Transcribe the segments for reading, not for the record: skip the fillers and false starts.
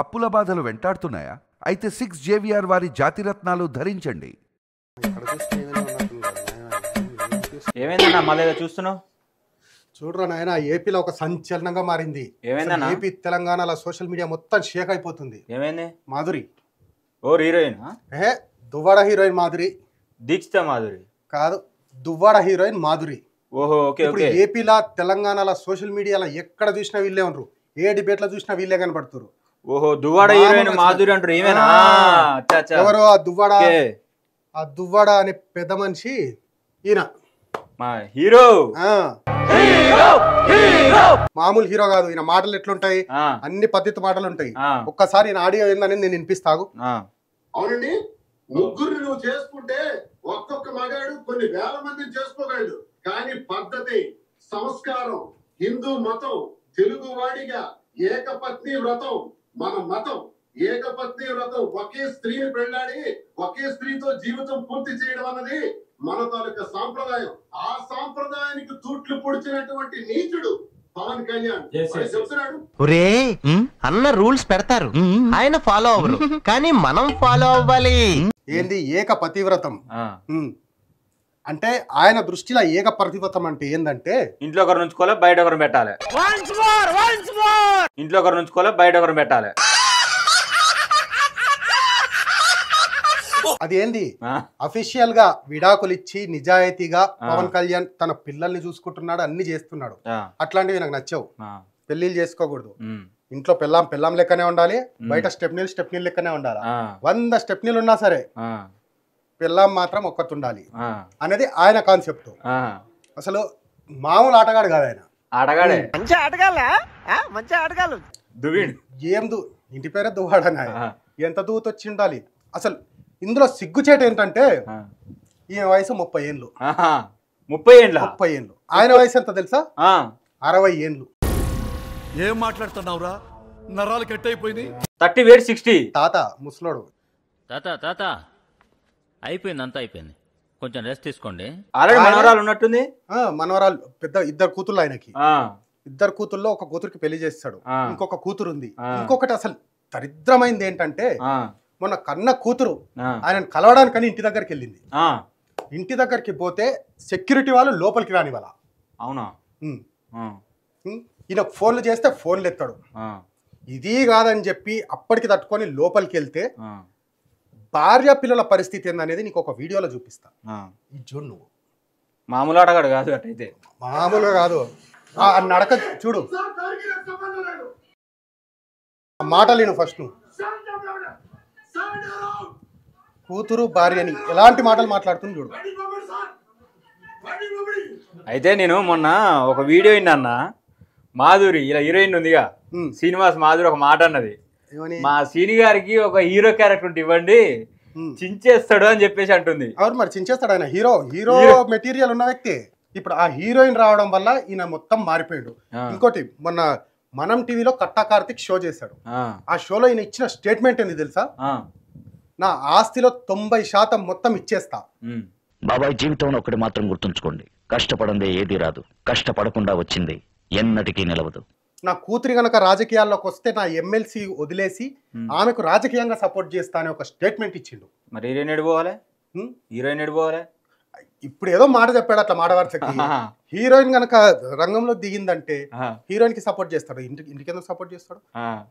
అప్పుల బాధలు వెంటాడుతున్నాయా? అయితే 6 JVR వారి జాతిరత్నాలు ధరించండి. ఏమైందన్నా మళ్ళీ చూస్తున్నావు? చూడరా నాయన, ఏపీలో ఒక సంచలనంగా మారింది. ఏపీ తెలంగాణలో సోషల్ మీడియా మొత్తం షేక్ అయిపోతుంది. ఏమైంది? Madhuri heroine Duvvada heroine Madhuri. దీక్షిత మాధురి కాదు, దువ్వాడ హీరోయిన్ మాధురి. ఓహో ఓకే. ఇప్పుడు ఏపీలో తెలంగాణలో సోషల్ మీడియాలో ఎక్కడ చూసినా వీళ్ళే ఉండరు, ఏ డిబేట్ లో చూసినా వీళ్ళే కనపడుతురు. ఓహో, దువ్వాడ హీరోయిన్ మాధురి అంటారు. ఏమైనా ఎవరు ఆ దువ్వాడ అనే పెద్ద మనిషి ఈయన హీరో. మామూలు హీరో కాదు ఈయన. మాటలు ఎట్లుంటాయి? అన్ని పద్ధతి మాటలు ఉంటాయి. ఒక్కసారి ఈయన ఆడియో ఏందని నేను వినిపిస్తాగు. అవునండి, ముగ్గురు నువ్వు చేసుకుంటే ఒక్కొక్క మగాడు కొన్ని వేల మందిని చేసుకోగలడు. కానీ పద్ధతి, సంస్కారం, హిందూ మతం, తెలుగు వాడిగా ఏకపత్ని వ్రతం మన మతం. ఏకపత్ని వ్రతం, ఒకే స్త్రీని పెళ్ళాడి ఒకే స్త్రీతో జీవితం పూర్తి చేయడం అన్నది మన తాలూకా సాంప్రదాయం. ఆ సాంప్రదాయానికి తూట్లు పొడిచినటువంటి నీచుడు పవన్ కళ్యాణ్ చెప్తున్నాడు. ఒరే అన్న రూల్స్ పెడతారు, ఆయన ఫాలో అవ్వరు, కానీ మనం ఫాలో అవ్వాలి. ఏంది ఏక పతివ్రతం అంటే? ఆయన దృష్టిలో ఏక పతివ్రతం అంటే ఏందంటే ఇంట్లో ఒకరు నుంచుకోలే, బయట ఒకరు పెట్టాలి. ఇంట్లో ఒకరు నుంచుకోలే, బయట ఒకరు పెట్టాలి. అది ఏంది? అఫీషియల్ గా విడాకులు ఇచ్చి నిజాయితీగా పవన్ కళ్యాణ్ తన పిల్లల్ని చూసుకుంటున్నాడు, అన్ని చేస్తున్నాడు. అట్లాంటివి నాకు నచ్చవు. పెళ్లిళ్ళు చేసుకోకూడదు. ఇంట్లో పెళ్ళాం లెక్కనే ఉండాలి, బయట స్టెప్నీలు లెక్కనే ఉండాలి. 100 స్టెప్నీలు ఉన్నా సరే పెళ్ళాం మాత్రం ఒక్కటి ఉండాలి అనేది ఆయన కాన్సెప్ట్. అసలు మామూలు ఆటగాడు కాదు ఆయన. ఆటగాడే, మంచి ఆటగాళ్ళు. ఇంటి పేరే దువ్వాడని. ఎంత దూతొచ్చి ఉండాలి అసలు. ఇందులో సిగ్గుచేట ఏంటంటే ఈయన వయసు 30 ఏళ్ళు. 30 ఏళ్ళు. ఆయన వయసు ఎంత తెలుసా? 60 ఏళ్ళు. ఏం మాట్లాడుతున్నావురా? నరాలు కట్ అయిపోయింది. 30 వేర్ 60. తాత ముసలోడు. తాత అయిపోయింది, అంతా అయిపోయింది, కొంచెం రెస్ట్ తీసుకోండి. ఆల్రెడీ మనవరాలు ఉన్నట్టుంది. మనవరాలు పెద్ద 2 కూతుర్లు ఆయనకి. 2 కూతుర్లో ఒక కూతురికి పెళ్లి చేస్తాడు, ఇంకొక కూతురు ఉంది. ఇంకొకటి అసలు దరిద్రమైంది ఏంటంటే మొన్న కన్న కూతురు ఆయన కలవడానికని ఇంటి దగ్గరికి వెళ్ళింది. ఇంటి దగ్గరికి పోతే సెక్యూరిటీ వాళ్ళు లోపలికి రాని వాళ్ళ. అవునా? ఈయన ఫోన్లు చేస్తే ఫోన్లు ఎత్తాడు. ఇది కాదని చెప్పి అప్పటికి తట్టుకొని లోపలికి వెళ్తే భార్య పిల్లల పరిస్థితి ఏందనేది నీకు ఒక వీడియోలో చూపిస్తా. ఈ చూడు, నువ్వు మామూలు ఆటగాడు కాదు. అటైతే మామూలుగా కాదు. నడక చూడు, మాటలు నేను ఫస్ట్ నువ్వు కూతురు భార్యని ఎలాంటి మాటలు మాట్లాడుతుంది చూడు. అయితే నేను మొన్న ఒక వీడియో విన్నా. మాధురి ఇలా హీరోయిన్ ఉందిగా, శ్రీనివాస్ మాధురి ఒక మాట అన్నది, మా సీని గారికి ఒక హీరో క్యారెక్టర్ ఇవ్వండి, చించేస్తాడు అని చెప్పేసి అంటుంది. అవును, మరి చించేస్తాడు ఆయన. హీరో మెటీరియల్ ఉన్న వ్యక్తి. ఇప్పుడు ఆ హీరోయిన్ రావడం వల్ల ఈయన మొత్తం మారిపోయాడు. ఇంకోటి, మొన్న మనం టీవీలో కట్టా కార్తిక్ షో చేశాడు. ఆ షోలో ఈయన ఇచ్చిన స్టేట్మెంట్ ఏంది తెలుసా? నా ఆస్తిలో 90% మొత్తం ఇచ్చేస్తా. బాబాయ్, జీవితంలో ఒకటి మాత్రం గుర్తుంచుకోండి, కష్టపడందే ఏది రాదు, కష్టపడకుండా వచ్చింది ఎన్నటికీ నిలవదు. నా కూతురి గనక రాజకీయాల్లోకి వస్తే నా ఎమ్మెల్సీ వదిలేసి ఆమెకు రాజకీయంగా సపోర్ట్ చేస్తా అనే ఒక స్టేట్మెంట్ ఇచ్చిండు. మరి హీరోయిన్ ఎడిపోవాలి. ఇప్పుడు ఏదో మాట చెప్పాడు అట్లా మాట వరుసకి. హీరోయిన్ గనక రంగంలో దిగిందంటే హీరోయిన్ కి సపోర్ట్ చేస్తాడు, ఇంటికి ఎందుకు సపోర్ట్ చేస్తాడు?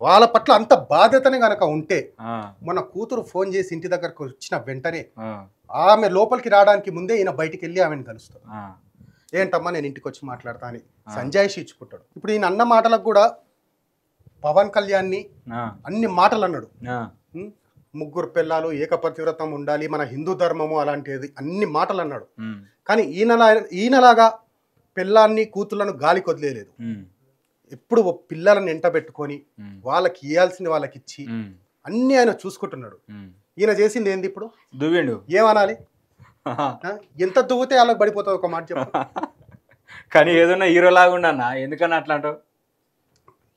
వాళ్ళ పట్ల అంత బాధ్యతనే గనక ఉంటే మన కూతురు ఫోన్ చేసి ఇంటి దగ్గరకు వచ్చిన వెంటనే ఆమె లోపలికి రావడానికి ముందే ఈయన బయటికి వెళ్ళి ఆమెను కలుస్తాడు. ఏంటమ్మా నేను ఇంటికి వచ్చి మాట్లాడతా అని సంజాయిషి ఇచ్చుకుంటాడు. ఇప్పుడు ఈయన అన్న మాటలకు కూడా పవన్ కళ్యాణ్ని అన్ని మాటలు అన్నాడు. ముగ్గురు పిల్లలు, ఏకపతివ్రతం ఉండాలి, మన హిందూ ధర్మము అలాంటిది అన్ని మాటలు అన్నాడు. కానీ ఈయనలాగా పిల్లాన్ని కూతుళ్లను గాలికి వదిలేదు. ఎప్పుడు పిల్లలను ఎంట పెట్టుకొని వాళ్ళకి ఇవ్వాల్సింది వాళ్ళకి ఇచ్చి అన్ని ఆయన చూసుకుంటున్నాడు. ఈయన చేసింది ఏంది? ఇప్పుడు దువ్విండు. ఏమనాలి? ఎంత దువ్వుతే వాళ్ళకి పడిపోతుంది. ఒక మాట చెప్పు. కానీ ఏదన్నా హీరో లాగా ఉండన్నా, ఎందుకన్నా అట్లా అంటావు?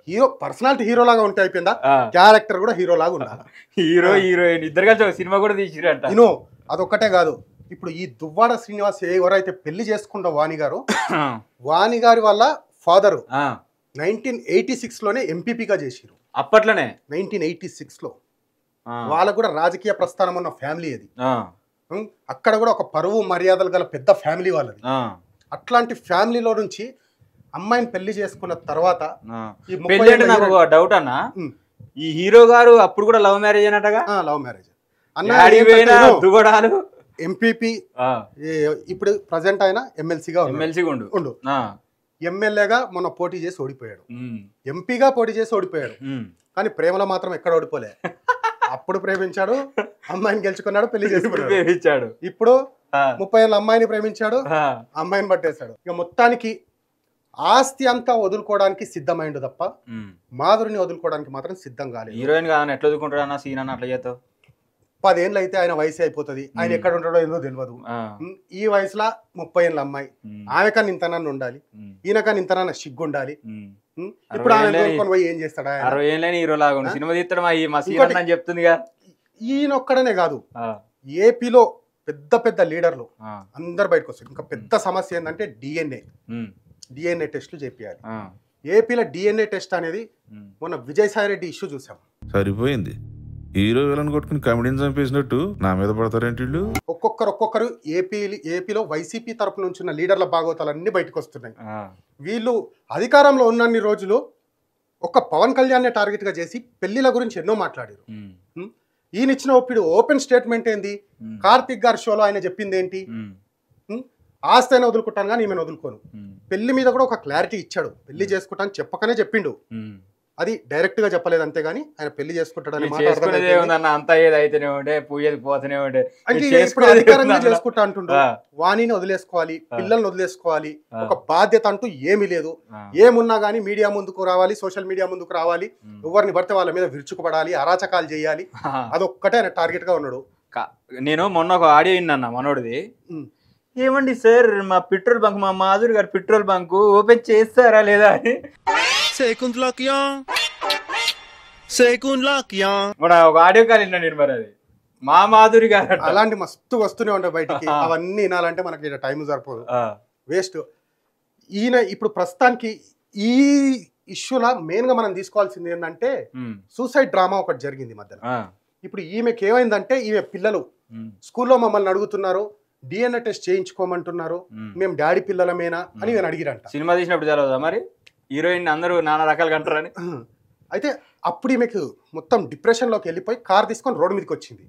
హీరో పర్సనాలిటీ హీరో లాగా ఉంటే అయిపోయిందా? క్యారెక్టర్ కూడా హీరో లాగా ఉండాలి. హీరో హీరోయిన్ ఇద్దరు కలిసి సినిమా కూడా తీసిరంట. అదొక్కటే కాదు, ఇప్పుడు ఈ దువ్వాడ శ్రీనివాస్ ఎవరైతే పెళ్లి చేసుకుంటా వాణి గారి వాళ్ళ ఫాదరు 1986లోనే ఎంపీపీగా చేసిరు. అప్పట్లోనే 1986లో వాళ్ళకు కూడా రాజకీయ ప్రస్థానం ఉన్న ఫ్యామిలీ అది. అక్కడ కూడా ఒక పరువు మర్యాదలు గల పెద్ద ఫ్యామిలీ వాళ్ళది. అట్లాంటి ఫ్యామిలీలో నుంచి అమ్మాయిని పెళ్లి చేసుకున్న తర్వాత నాకు డౌట్ అన్న, ఈ హీరో గారు అప్పుడు కూడా లవ్ మ్యారేజ్ అయినట్టుగా? లవ్ మ్యారేజ్ అన్న. ఎంపీపీ ఇప్పుడు ప్రజెంట్ ఆయన ఎమ్మెల్సీగా ఉండు. ఎమ్మెల్యేగా మొన్న పోటీ చేసి ఓడిపోయాడు, ఎంపీగా పోటీ చేసి ఓడిపోయాడు. కానీ ప్రేమలో మాత్రం ఎక్కడ ఓడిపోలే. అప్పుడు ప్రేమించాడు, అమ్మాయిని గెలుచుకున్నాడు, పెళ్లి చేసుకున్నాడు. ఇప్పుడు 30 ఏళ్ళ అమ్మాయిని ప్రేమించాడు, అమ్మాయిని పట్టేశాడు. ఇక మొత్తానికి ఆస్తి అంతా వదులుకోవడానికి సిద్ధమైండు తప్ప మాధురిని వదులుకోవడానికి మాత్రం సిద్ధం కాలేదు. హీరోయిన్ కాదని ఎట్లా వదులుకుంటాడు అన్న సీన్ అన్న? అట్లా చేస్తావు? 10 ఏళ్ళు అయితే ఆయన వయసు అయిపోతుంది, ఆయన ఎక్కడ ఉంటాడో ఏదో తెలియదు. ఈ వయసులో 30 ఏళ్ళ అమ్మాయి, ఆమె కన్నా ఇంతనన్నా ఉండాలి, ఈయన కన్నా ఇంతనన్నా సిగ్గు ఉండాలి. ఇప్పుడు ఆమె దొరుకుని పోయి ఏం చేస్తాడా? 60 ఏళ్ళని హీరో లాగా సినిమా తీస్తాడు చెప్తుందిగా. ఈయన ఒక్కడనే కాదు, ఏపీలో పెద్ద పెద్ద లీడర్లు అందరు బయటకు వస్తారు. ఇంకా పెద్ద సమస్య ఏంటంటే డిఎన్ఏ టెస్టులు చేపియాలి. ఏపీలో డిఎన్ఏ టెస్ట్ అనేది మొన్న విజయసాయి రెడ్డి ఇష్యూ చూసాం. సరిపోయింది, హీరో విలన్ కొట్టుకుని కమెడీని చంపేసినట్టు నా మీద పడతారేంటి? ఒక్కొక్కరు ఏపీలో వైసీపీ తరపు నుంచి ఉన్న లీడర్ల భాగవతాలు అన్ని బయటకు వస్తున్నాయి. వీళ్ళు అధికారంలో ఉన్నన్ని రోజులు ఒక పవన్ కళ్యాణ్ టార్గెట్ గా చేసి పెళ్లిల గురించి ఎన్నో మాట్లాడారు. ఈయన ఇచ్చిన ఇప్పుడు ఓపెన్ స్టేట్మెంట్ ఏంది? కార్తిక్ గారి షోలో ఆయన చెప్పింది ఏంటి? ఆస్తి అయినా వదులుకుంటాను కానీ ఈమెను వదులుకోను. పెళ్లి మీద కూడా ఒక క్లారిటీ ఇచ్చాడు, పెళ్లి చేసుకుంటాను చెప్పకనే చెప్పిండు. అది డైరెక్ట్ గా చెప్పలేదు, అంతేగాని ఆయన పెళ్లి చేసుకుంటాడని అధికారంగా చేసుకుంటా అంటుండు. వాణిని వదిలేసుకోవాలి, పిల్లల్ని వదిలేసుకోవాలి, ఒక బాధ్యత అంటూ ఏమీ లేదు. ఏమున్నా గానీ మీడియా ముందుకు రావాలి, సోషల్ మీడియా ముందుకు రావాలి, ఎవరిని పడితే వాళ్ళ మీద విరుచుకుపడాలి, అరాచకాలు చేయాలి, అదొక్కటే ఆయన టార్గెట్ గా ఉన్నాడు. నేను మొన్న ఒక ఆడియో విన్నా మనోడిది. ఏమండి సార్, మా పెట్రోల్ బంక్, మా మాధురి గారు పెట్రోల్ బంక్ ఓపెన్ చేస్తారా లేదా అని ఒక ఆడియో కాల్ విన్నా నేను. మరి అది మా మాధురి గారు అలాంటి మస్తు వస్తూనే ఉంటాయి బయటికి. అవన్నీ వినాలంటే మనకి టైం సరిపోదు, వేస్ట్. ఈయన ఇప్పుడు ప్రస్తుతానికి ఈ ఇష్యూలా మెయిన్ గా మనం తీసుకోవాల్సింది ఏంటంటే సూసైడ్ డ్రామా ఒకటి జరిగింది మధ్యలో. ఇప్పుడు ఈమెకి ఏమైందంటే, ఈమె పిల్లలు స్కూల్లో మమ్మల్ని అడుగుతున్నారు, డిఎన్ఏ టెస్ట్ చేయించుకోమంటున్నారు, మేము డాడీ పిల్లలమేనా అని నేను అడిగిరంట. సినిమా తీసినప్పుడు తెలవదా మరి హీరోయిన్ అందరూ నానా రకాలుగా అంటారని? అయితే అప్పుడు ఈమెకు మొత్తం డిప్రెషన్ లోకి వెళ్ళిపోయి కార్ తీసుకొని రోడ్డు మీదకి వచ్చింది.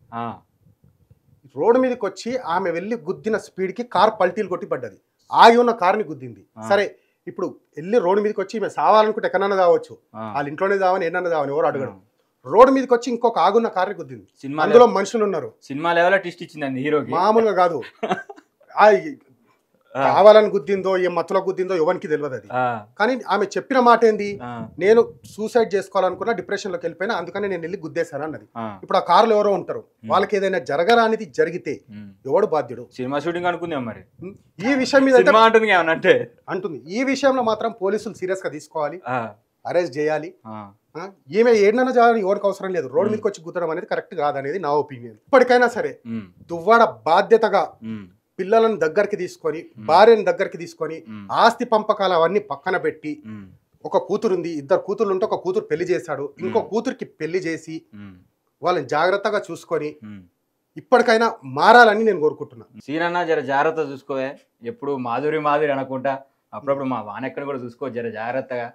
రోడ్డు మీదకి వచ్చి ఆమె వెళ్ళి గుద్దిన స్పీడ్ కి కార్ పల్టీలు కొట్టి పడ్డది. ఆగి ఉన్న కార్ని గుద్దింది. సరే, ఇప్పుడు వెళ్ళి రోడ్డు మీదకి వచ్చి ఈమె సావాలనుకుంటే ఎక్కడన్నా కావచ్చు, వాళ్ళ ఇంట్లోనే కావని ఎన్నన్నా కావని ఎవరు అడగడం. రోడ్డు మీదకి వచ్చి ఇంకొక ఆగున్న కార్ని గుద్దింది. అందులో మనుషులు ఉన్నారు. సినిమా లెవెల్ ట్విస్ట్ ఇచ్చిందండి హీరోకి, మామూలుగా కాదు. కావాలని గుద్దిందో ఏ మత్తులో గుద్దిందో ఎవరికి తెలియదు అది. కానీ ఆమె చెప్పిన మాట ఏంది, నేను సూసైడ్ చేసుకోవాలనుకున్నా, డిప్రెషన్ లోకి వెళ్ళిపోయినా, అందుకని నేను వెళ్ళి గుద్దేశాను అన్నది. ఇప్పుడు ఆ కారులో ఎవరో ఉంటారు, వాళ్ళకి ఏదైనా జరగరానిది జరిగితే ఎవడు బాధ్యుడు? సినిమా షూటింగ్ అనుకుందాం మరి. ఈ విషయం మీద అంటుంది. ఈ విషయంలో మాత్రం పోలీసులు సీరియస్ గా తీసుకోవాలి, అరెస్ట్ చేయాలి. ఈమె ఏడన్నా చేయాలని ఎవరికి అవసరం లేదు. రోడ్డు మీదకి వచ్చి గుద్దడం అనేది కరెక్ట్ కాదనేది నా ఒపీనియన్. ఇప్పటికైనా సరే దువ్వాడ బాధ్యతగా పిల్లలను దగ్గరికి తీసుకొని, భార్యను దగ్గరికి తీసుకొని, ఆస్తి పంపకాలు అవన్నీ పక్కన పెట్టి, ఒక కూతురుంది, 2 కూతుర్లు ఉంటే ఒక కూతురు పెళ్లి చేశాడు, ఇంకో కూతురికి పెళ్లి చేసి వాళ్ళని జాగ్రత్తగా చూసుకొని ఇప్పటికైనా మారాలని నేను కోరుకుంటున్నా. సీనన్న జర జాగ్రత్త చూసుకోవే, ఎప్పుడు మాధురి మాధురి అనుకుంటా, అప్పుడప్పుడు మా వానెక్కడ కూడా చూసుకో జర జాగ్రత్తగా.